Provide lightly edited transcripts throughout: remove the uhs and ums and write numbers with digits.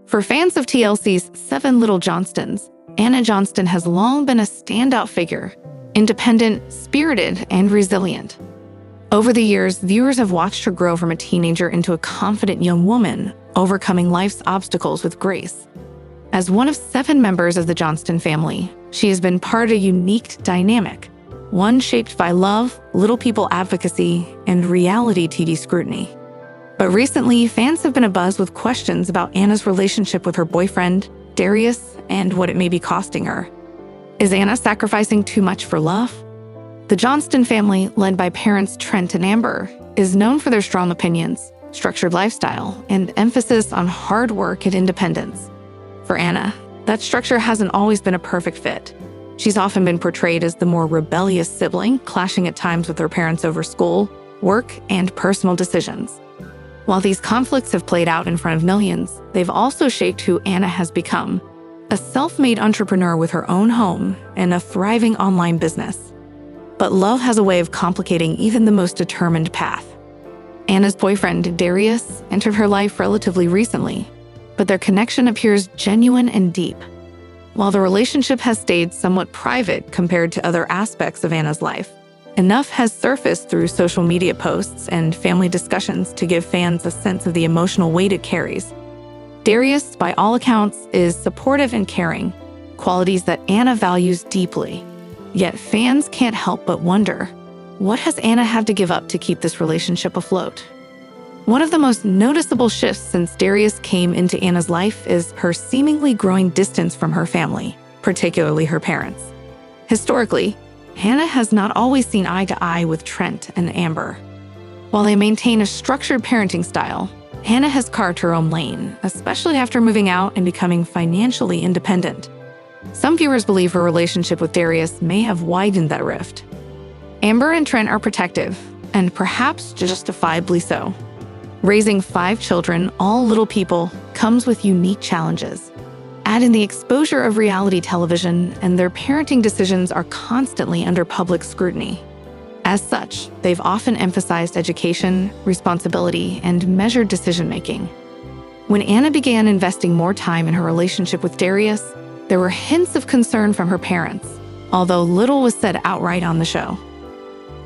For fans of TLC's 7 Little Johnstons, Anna Johnston has long been a standout figure, independent, spirited, and resilient. Over the years, viewers have watched her grow from a teenager into a confident young woman, overcoming life's obstacles with grace. As one of 7 members of the Johnston family, she has been part of a unique dynamic, one shaped by love, little people advocacy, and reality TV scrutiny. But recently, fans have been abuzz with questions about Anna's relationship with her boyfriend, Darius, and what it may be costing her. Is Anna sacrificing too much for love? The Johnston family, led by parents Trent and Amber, is known for their strong opinions, structured lifestyle, and emphasis on hard work and independence. For Anna, that structure hasn't always been a perfect fit. She's often been portrayed as the more rebellious sibling, clashing at times with her parents over school, work, and personal decisions. While these conflicts have played out in front of millions, they've also shaped who Anna has become, a self-made entrepreneur with her own home and a thriving online business. But love has a way of complicating even the most determined path. Anna's boyfriend, Darius, entered her life relatively recently, but their connection appears genuine and deep. While the relationship has stayed somewhat private compared to other aspects of Anna's life, enough has surfaced through social media posts and family discussions to give fans a sense of the emotional weight it carries. Darius, by all accounts, is supportive and caring, qualities that Anna values deeply. Yet fans can't help but wonder, what has Anna had to give up to keep this relationship afloat? One of the most noticeable shifts since Darius came into Anna's life is her seemingly growing distance from her family, particularly her parents. Historically, Anna has not always seen eye to eye with Trent and Amber. While they maintain a structured parenting style, Anna has carved her own lane, especially after moving out and becoming financially independent. Some viewers believe her relationship with Darius may have widened that rift. Amber and Trent are protective, and perhaps justifiably so. Raising 5 children, all little people, comes with unique challenges. Add in the exposure of reality television, and their parenting decisions are constantly under public scrutiny. As such, they've often emphasized education, responsibility, and measured decision-making. When Anna began investing more time in her relationship with Darius, there were hints of concern from her parents, although little was said outright on the show.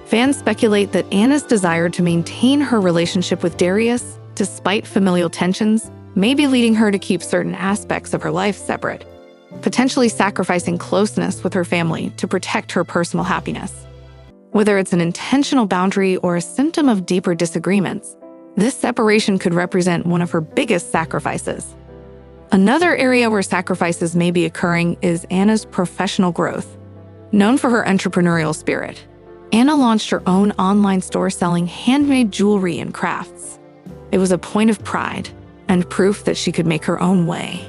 Fans speculate that Anna's desire to maintain her relationship with Darius, despite familial tensions, may be leading her to keep certain aspects of her life separate, potentially sacrificing closeness with her family to protect her personal happiness. Whether it's an intentional boundary or a symptom of deeper disagreements, this separation could represent one of her biggest sacrifices. Another area where sacrifices may be occurring is Anna's professional growth. Known for her entrepreneurial spirit, Anna launched her own online store selling handmade jewelry and crafts. It was a point of pride and proof that she could make her own way.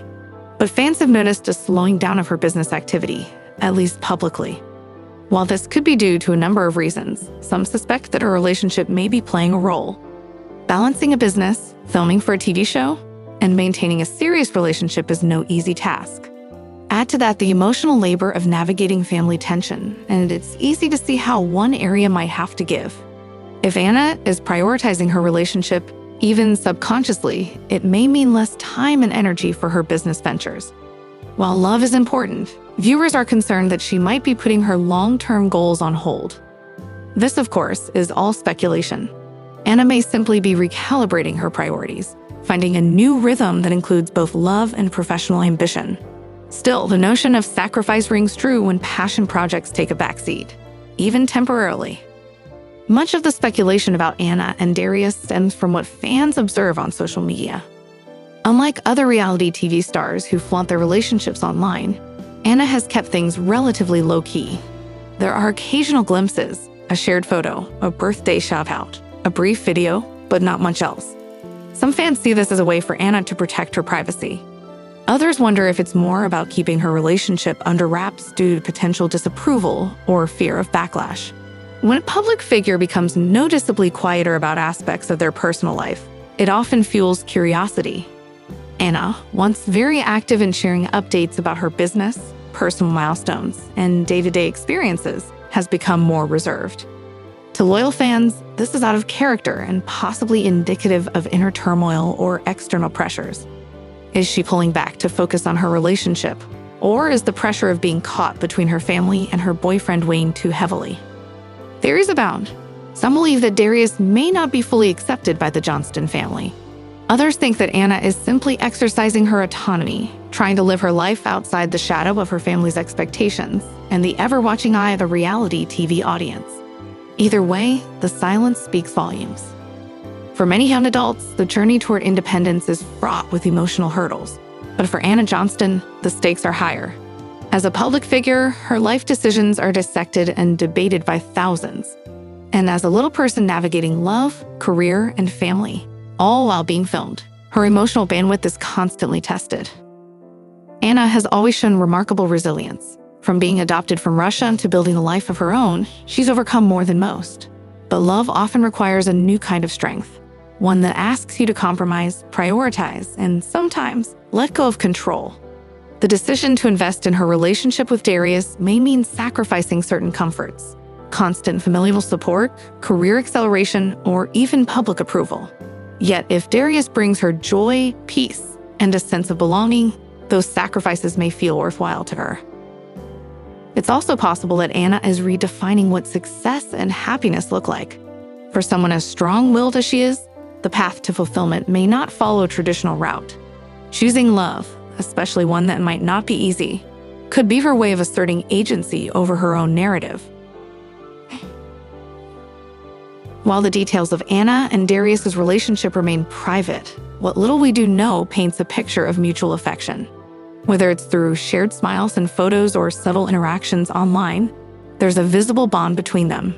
But fans have noticed a slowing down of her business activity, at least publicly. While this could be due to a number of reasons, some suspect that her relationship may be playing a role. Balancing a business, filming for a TV show, and maintaining a serious relationship is no easy task. Add to that the emotional labor of navigating family tension, and it's easy to see how one area might have to give. If Anna is prioritizing her relationship, even subconsciously, it may mean less time and energy for her business ventures. While love is important, viewers are concerned that she might be putting her long-term goals on hold. This, of course, is all speculation. Anna may simply be recalibrating her priorities, finding a new rhythm that includes both love and professional ambition. Still, the notion of sacrifice rings true when passion projects take a backseat, even temporarily. Much of the speculation about Anna and Darius stems from what fans observe on social media. Unlike other reality TV stars who flaunt their relationships online, Anna has kept things relatively low-key. There are occasional glimpses, a shared photo, a birthday shout-out, a brief video, but not much else. Some fans see this as a way for Anna to protect her privacy. Others wonder if it's more about keeping her relationship under wraps due to potential disapproval or fear of backlash. When a public figure becomes noticeably quieter about aspects of their personal life, it often fuels curiosity. Anna, once very active in sharing updates about her business, personal milestones, and day-to-day experiences, has become more reserved. To loyal fans, this is out of character and possibly indicative of inner turmoil or external pressures. Is she pulling back to focus on her relationship? Or is the pressure of being caught between her family and her boyfriend weighing too heavily? Theories abound. Some believe that Darius may not be fully accepted by the Johnston family. Others think that Anna is simply exercising her autonomy, trying to live her life outside the shadow of her family's expectations and the ever-watching eye of the reality TV audience. Either way, the silence speaks volumes. For many young adults, the journey toward independence is fraught with emotional hurdles. But for Anna Johnston, the stakes are higher. As a public figure, her life decisions are dissected and debated by thousands. And as a little person navigating love, career, and family, all while being filmed, her emotional bandwidth is constantly tested. Anna has always shown remarkable resilience. From being adopted from Russia to building a life of her own, she's overcome more than most. But love often requires a new kind of strength, one that asks you to compromise, prioritize, and sometimes let go of control. The decision to invest in her relationship with Darius may mean sacrificing certain comforts, constant familial support, career acceleration, or even public approval. Yet, if Darius brings her joy, peace, and a sense of belonging, those sacrifices may feel worthwhile to her. It's also possible that Anna is redefining what success and happiness look like. For someone as strong-willed as she is, the path to fulfillment may not follow a traditional route. Choosing love, especially one that might not be easy, could be her way of asserting agency over her own narrative. While the details of Anna and Darius's relationship remain private, what little we do know paints a picture of mutual affection. Whether it's through shared smiles and photos or subtle interactions online, there's a visible bond between them.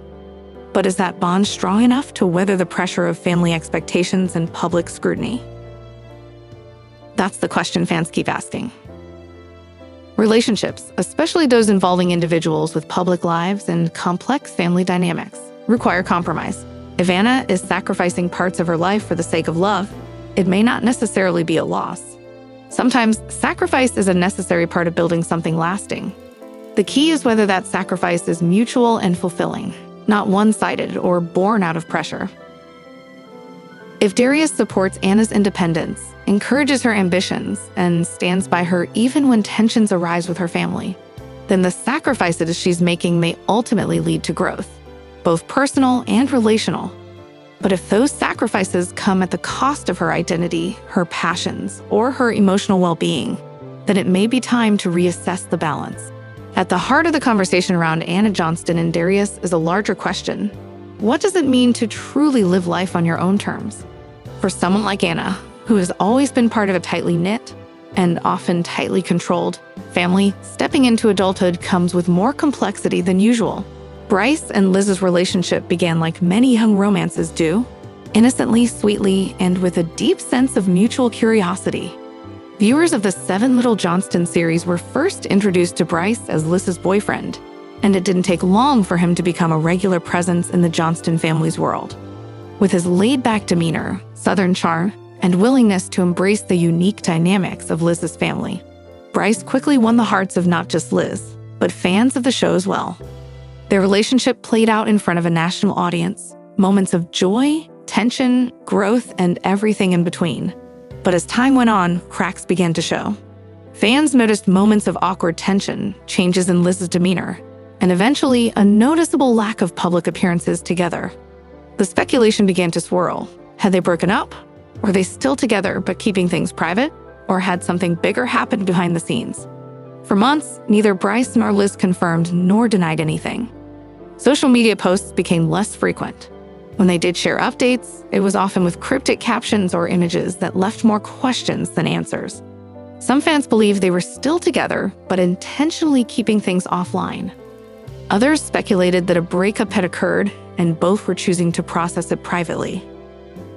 But is that bond strong enough to weather the pressure of family expectations and public scrutiny? That's the question fans keep asking. Relationships, especially those involving individuals with public lives and complex family dynamics, require compromise. If Anna is sacrificing parts of her life for the sake of love, it may not necessarily be a loss. Sometimes, sacrifice is a necessary part of building something lasting. The key is whether that sacrifice is mutual and fulfilling, not one-sided or born out of pressure. If Darius supports Anna's independence, encourages her ambitions, and stands by her even when tensions arise with her family, then the sacrifices she's making may ultimately lead to growth, both personal and relational. But if those sacrifices come at the cost of her identity, her passions, or her emotional well-being, then it may be time to reassess the balance. At the heart of the conversation around Anna Johnston and Darius is a larger question. What does it mean to truly live life on your own terms? For someone like Anna, who has always been part of a tightly knit and often tightly controlled family, stepping into adulthood comes with more complexity than usual. Bryce and Liz's relationship began like many young romances do, innocently, sweetly, and with a deep sense of mutual curiosity. Viewers of the 7 Little Johnstons series were first introduced to Bryce as Liz's boyfriend, and it didn't take long for him to become a regular presence in the Johnston family's world. With his laid-back demeanor, Southern charm, and willingness to embrace the unique dynamics of Liz's family, Bryce quickly won the hearts of not just Liz, but fans of the show as well. Their relationship played out in front of a national audience, moments of joy, tension, growth, and everything in between. But as time went on, cracks began to show. Fans noticed moments of awkward tension, changes in Liz's demeanor, and eventually a noticeable lack of public appearances together. The speculation began to swirl. Had they broken up? Were they still together but keeping things private? Or had something bigger happened behind the scenes? For months, neither Bryce nor Liz confirmed nor denied anything. Social media posts became less frequent. When they did share updates, it was often with cryptic captions or images that left more questions than answers. Some fans believed they were still together, but intentionally keeping things offline. Others speculated that a breakup had occurred and both were choosing to process it privately.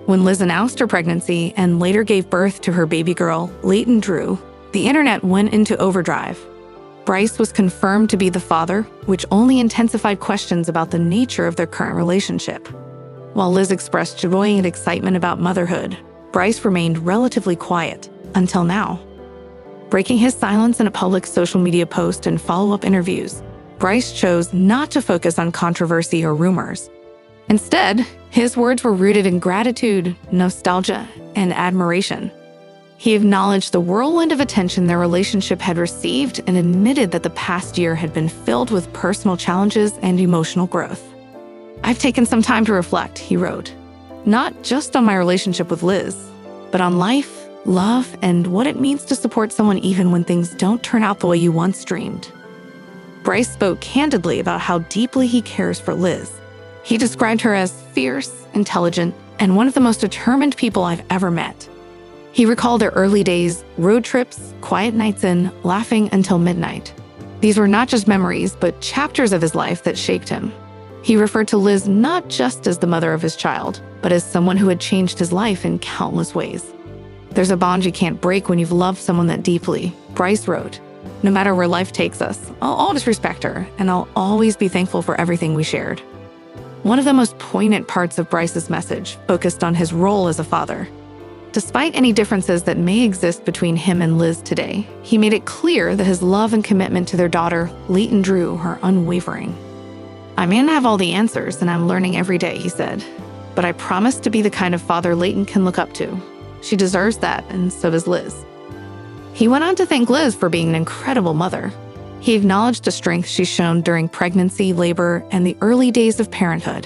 When Liz announced her pregnancy and later gave birth to her baby girl, Leighton Drew, the internet went into overdrive. Bryce was confirmed to be the father, which only intensified questions about the nature of their current relationship. While Liz expressed joy and excitement about motherhood, Bryce remained relatively quiet, until now. Breaking his silence in a public social media post and follow-up interviews, Bryce chose not to focus on controversy or rumors. Instead, his words were rooted in gratitude, nostalgia, and admiration. He acknowledged the whirlwind of attention their relationship had received and admitted that the past year had been filled with personal challenges and emotional growth. "I've taken some time to reflect," he wrote, "not just on my relationship with Liz, but on life, love, and what it means to support someone even when things don't turn out the way you once dreamed." Bryce spoke candidly about how deeply he cares for Liz. He described her as fierce, intelligent, and one of the most determined people I've ever met. He recalled their early days, road trips, quiet nights in, laughing until midnight. These were not just memories, but chapters of his life that shaped him. He referred to Liz not just as the mother of his child, but as someone who had changed his life in countless ways. "There's a bond you can't break when you've loved someone that deeply," Bryce wrote. "No matter where life takes us, I'll always respect her, and I'll always be thankful for everything we shared." One of the most poignant parts of Bryce's message focused on his role as a father. Despite any differences that may exist between him and Liz today, he made it clear that his love and commitment to their daughter, Leighton Drew, are unwavering. "I may not have all the answers, and I'm learning every day," he said, "but I promise to be the kind of father Leighton can look up to. She deserves that, and so does Liz." He went on to thank Liz for being an incredible mother. He acknowledged the strength she's shown during pregnancy, labor, and the early days of parenthood.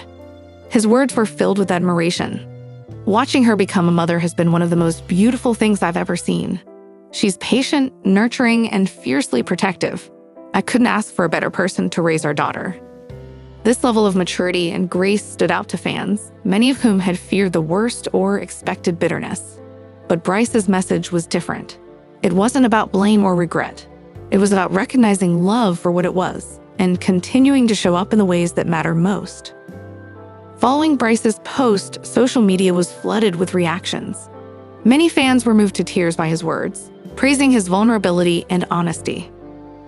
His words were filled with admiration. "Watching her become a mother has been one of the most beautiful things I've ever seen. She's patient, nurturing, and fiercely protective. I couldn't ask for a better person to raise our daughter." This level of maturity and grace stood out to fans, many of whom had feared the worst or expected bitterness. But Bryce's message was different. It wasn't about blame or regret. It was about recognizing love for what it was and continuing to show up in the ways that matter most. Following Bryce's post, social media was flooded with reactions. Many fans were moved to tears by his words, praising his vulnerability and honesty.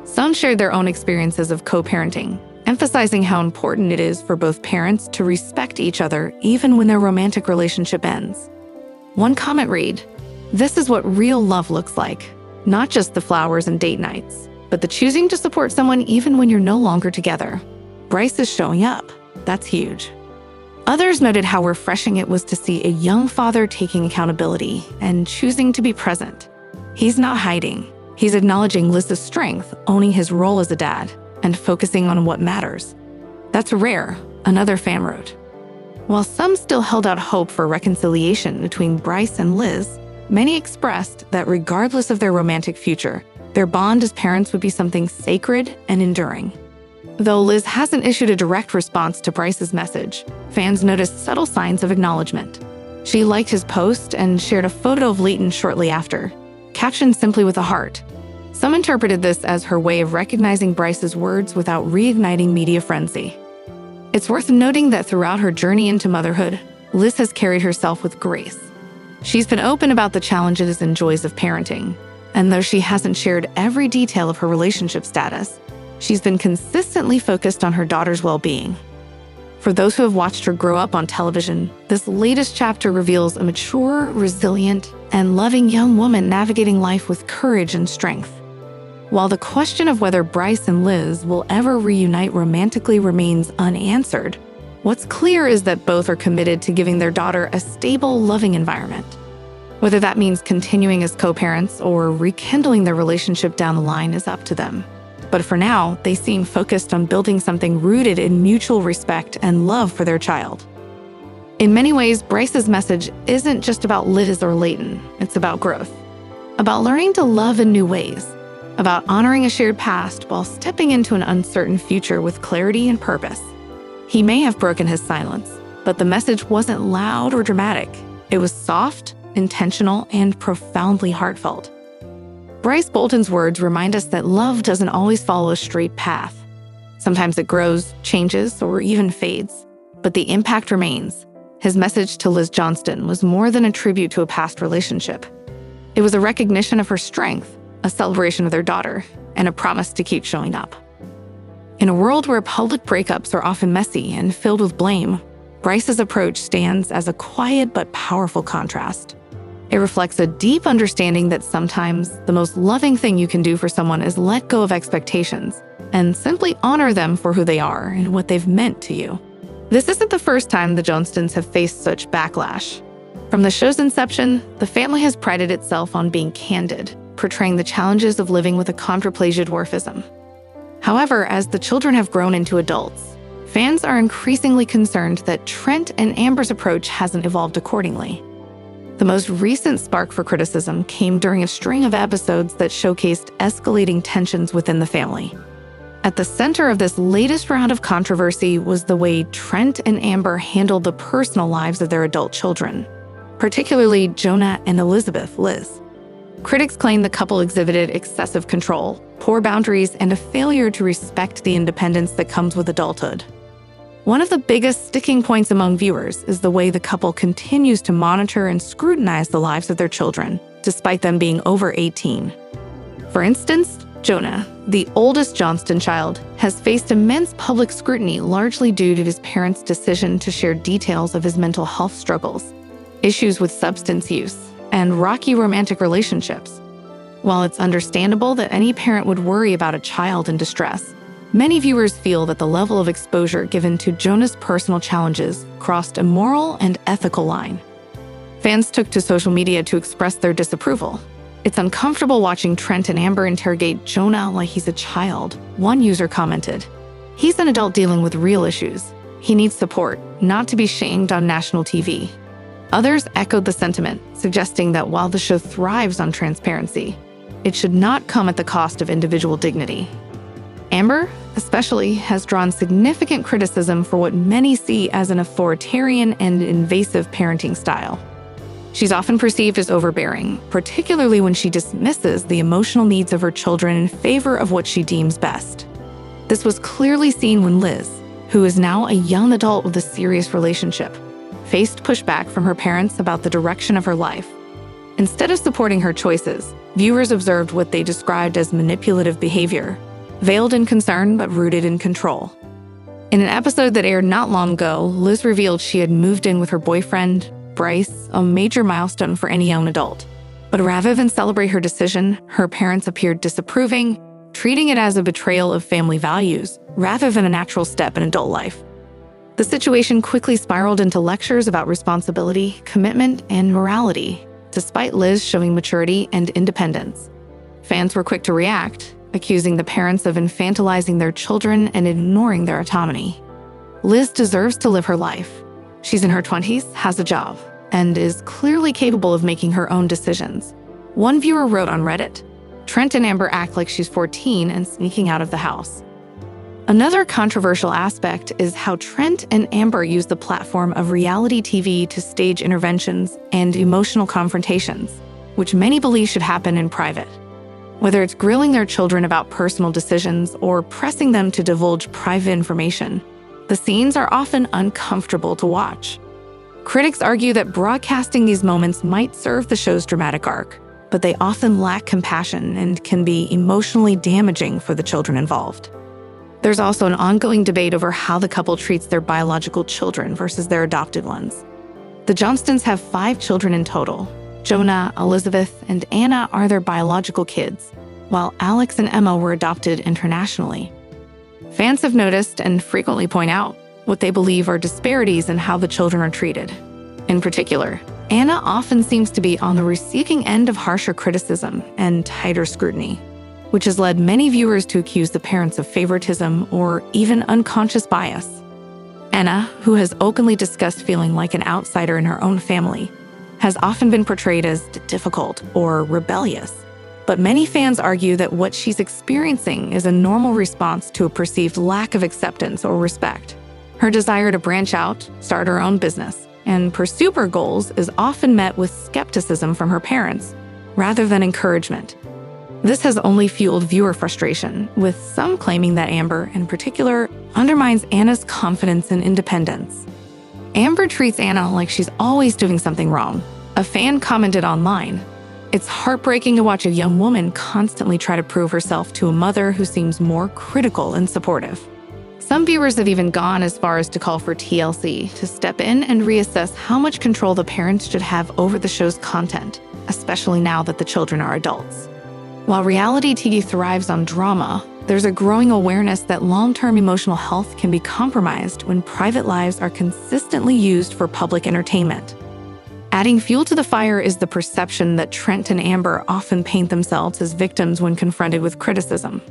Some shared their own experiences of co-parenting, emphasizing how important it is for both parents to respect each other even when their romantic relationship ends. One comment read, "This is what real love looks like. Not just the flowers and date nights, but the choosing to support someone even when you're no longer together. Bryce is showing up. That's huge." Others noted how refreshing it was to see a young father taking accountability and choosing to be present. He's not hiding. He's acknowledging Liz's strength, owning his role as a dad, and focusing on what matters. "That's rare," another fan wrote. While some still held out hope for reconciliation between Bryce and Liz, many expressed that regardless of their romantic future, their bond as parents would be something sacred and enduring. Though Liz hasn't issued a direct response to Bryce's message, fans noticed subtle signs of acknowledgement. She liked his post and shared a photo of Leighton shortly after, captioned simply with a heart. Some interpreted this as her way of recognizing Bryce's words without reigniting media frenzy. It's worth noting that throughout her journey into motherhood, Liz has carried herself with grace. She's been open about the challenges and joys of parenting, and though she hasn't shared every detail of her relationship status, she's been consistently focused on her daughter's well-being. For those who have watched her grow up on television, this latest chapter reveals a mature, resilient, and loving young woman navigating life with courage and strength. While the question of whether Bryce and Liz will ever reunite romantically remains unanswered, what's clear is that both are committed to giving their daughter a stable, loving environment. Whether that means continuing as co-parents or rekindling their relationship down the line is up to them. But for now, they seem focused on building something rooted in mutual respect and love for their child. In many ways, Bryce's message isn't just about Liz or Leighton, it's about growth. About learning to love in new ways. About honoring a shared past while stepping into an uncertain future with clarity and purpose. He may have broken his silence, but the message wasn't loud or dramatic. It was soft, intentional, and profoundly heartfelt. Bryce Bolton's words remind us that love doesn't always follow a straight path. Sometimes it grows, changes, or even fades, but the impact remains. His message to Liz Johnston was more than a tribute to a past relationship. It was a recognition of her strength, a celebration of their daughter, and a promise to keep showing up. In a world where public breakups are often messy and filled with blame, Bryce's approach stands as a quiet but powerful contrast. It reflects a deep understanding that sometimes the most loving thing you can do for someone is let go of expectations and simply honor them for who they are and what they've meant to you. This isn't the first time the Johnstons have faced such backlash. From the show's inception, the family has prided itself on being candid, portraying the challenges of living with achondroplasia dwarfism. However, as the children have grown into adults, fans are increasingly concerned that Trent and Amber's approach hasn't evolved accordingly. The most recent spark for criticism came during a string of episodes that showcased escalating tensions within the family. At the center of this latest round of controversy was the way Trent and Amber handled the personal lives of their adult children, particularly Jonah and Elizabeth, Liz. Critics claim the couple exhibited excessive control, poor boundaries, and a failure to respect the independence that comes with adulthood. One of the biggest sticking points among viewers is the way the couple continues to monitor and scrutinize the lives of their children, despite them being over 18. For instance, Jonah, the oldest Johnston child, has faced immense public scrutiny largely due to his parents' decision to share details of his mental health struggles, issues with substance use, and rocky romantic relationships. While it's understandable that any parent would worry about a child in distress, many viewers feel that the level of exposure given to Jonah's personal challenges crossed a moral and ethical line. Fans took to social media to express their disapproval. "It's uncomfortable watching Trent and Amber interrogate Jonah like he's a child," one user commented. "He's an adult dealing with real issues. He needs support, not to be shamed on national TV." Others echoed the sentiment, suggesting that while the show thrives on transparency, it should not come at the cost of individual dignity. Amber, especially, has drawn significant criticism for what many see as an authoritarian and invasive parenting style. She's often perceived as overbearing, particularly when she dismisses the emotional needs of her children in favor of what she deems best. This was clearly seen when Liz, who is now a young adult with a serious relationship, faced pushback from her parents about the direction of her life. Instead of supporting her choices, viewers observed what they described as manipulative behavior, veiled in concern but rooted in control. In an episode that aired not long ago, Liz revealed she had moved in with her boyfriend, Bryce, a major milestone for any young adult. But rather than celebrate her decision, her parents appeared disapproving, treating it as a betrayal of family values rather than a natural step in adult life. The situation quickly spiraled into lectures about responsibility, commitment, and morality, despite Liz showing maturity and independence. Fans were quick to react, accusing the parents of infantilizing their children and ignoring their autonomy. Liz deserves to live her life. She's in her 20s, has a job, and is clearly capable of making her own decisions. One viewer wrote on Reddit, "Trent and Amber act like she's 14 and sneaking out of the house." Another controversial aspect is how Trent and Amber use the platform of reality TV to stage interventions and emotional confrontations, which many believe should happen in private. Whether it's grilling their children about personal decisions or pressing them to divulge private information, the scenes are often uncomfortable to watch. Critics argue that broadcasting these moments might serve the show's dramatic arc, but they often lack compassion and can be emotionally damaging for the children involved. There's also an ongoing debate over how the couple treats their biological children versus their adopted ones. The Johnstons have 5 children in total. Jonah, Elizabeth, and Anna are their biological kids, while Alex and Emma were adopted internationally. Fans have noticed and frequently point out what they believe are disparities in how the children are treated. In particular, Anna often seems to be on the receiving end of harsher criticism and tighter scrutiny, which has led many viewers to accuse the parents of favoritism or even unconscious bias. Anna, who has openly discussed feeling like an outsider in her own family, has often been portrayed as difficult or rebellious. But many fans argue that what she's experiencing is a normal response to a perceived lack of acceptance or respect. Her desire to branch out, start her own business, and pursue her goals is often met with skepticism from her parents, rather than encouragement. This has only fueled viewer frustration, with some claiming that Amber, in particular, undermines Anna's confidence and independence. Amber treats Anna like she's always doing something wrong. A fan commented online, "It's heartbreaking to watch a young woman constantly try to prove herself to a mother who seems more critical and supportive." Some viewers have even gone as far as to call for TLC to step in and reassess how much control the parents should have over the show's content, especially now that the children are adults. While reality TV thrives on drama, there's a growing awareness that long-term emotional health can be compromised when private lives are consistently used for public entertainment. Adding fuel to the fire is the perception that Trent and Amber often paint themselves as victims when confronted with criticism.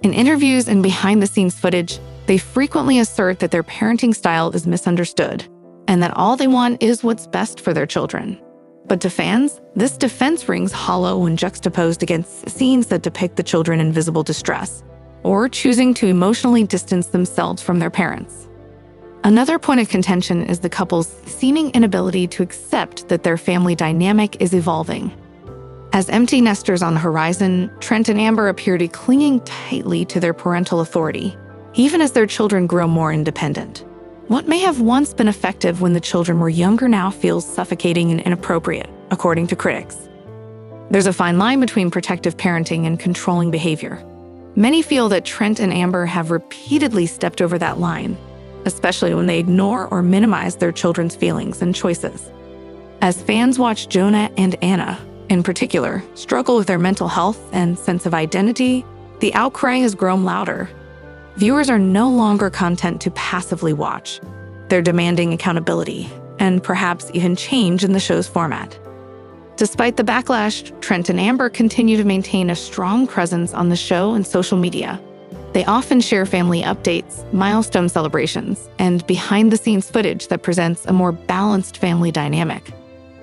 In interviews and behind-the-scenes footage, they frequently assert that their parenting style is misunderstood and that all they want is what's best for their children. But to fans, this defense rings hollow when juxtaposed against scenes that depict the children in visible distress or choosing to emotionally distance themselves from their parents. Another point of contention is the couple's seeming inability to accept that their family dynamic is evolving. As empty nesters on the horizon, Trent and Amber appear to be clinging tightly to their parental authority, even as their children grow more independent. What may have once been effective when the children were younger now feels suffocating and inappropriate, according to critics. There's a fine line between protective parenting and controlling behavior. Many feel that Trent and Amber have repeatedly stepped over that line, especially when they ignore or minimize their children's feelings and choices. As fans watch Jonah and Anna, in particular, struggle with their mental health and sense of identity, the outcry has grown louder. Viewers are no longer content to passively watch. They're demanding accountability and perhaps even change in the show's format. Despite the backlash, Trent and Amber continue to maintain a strong presence on the show and social media. They often share family updates, milestone celebrations, and behind-the-scenes footage that presents a more balanced family dynamic.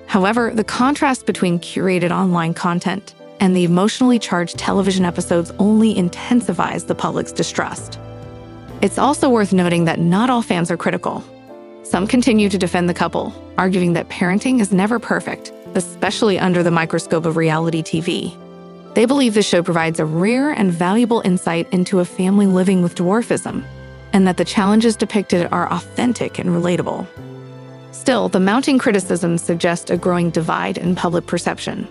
However, the contrast between curated online content and the emotionally charged television episodes only intensifies the public's distrust. It's also worth noting that not all fans are critical. Some continue to defend the couple, arguing that parenting is never perfect, especially under the microscope of reality TV. They believe the show provides a rare and valuable insight into a family living with dwarfism, and that the challenges depicted are authentic and relatable. Still, the mounting criticisms suggest a growing divide in public perception.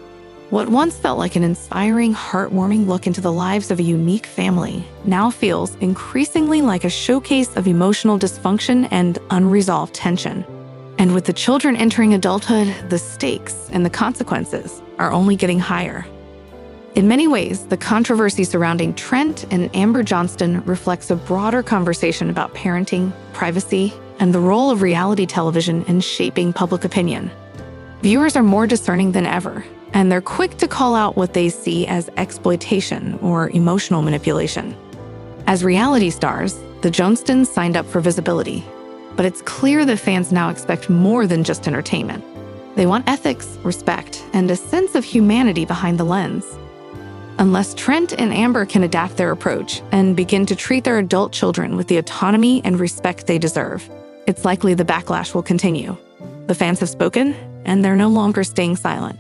What once felt like an inspiring, heartwarming look into the lives of a unique family now feels increasingly like a showcase of emotional dysfunction and unresolved tension. And with the children entering adulthood, the stakes and the consequences are only getting higher. In many ways, the controversy surrounding Trent and Amber Johnston reflects a broader conversation about parenting, privacy, and the role of reality television in shaping public opinion. Viewers are more discerning than ever, and they're quick to call out what they see as exploitation or emotional manipulation. As reality stars, the Johnstons signed up for visibility, but it's clear that fans now expect more than just entertainment. They want ethics, respect, and a sense of humanity behind the lens. Unless Trent and Amber can adapt their approach and begin to treat their adult children with the autonomy and respect they deserve, it's likely the backlash will continue. The fans have spoken, and they're no longer staying silent.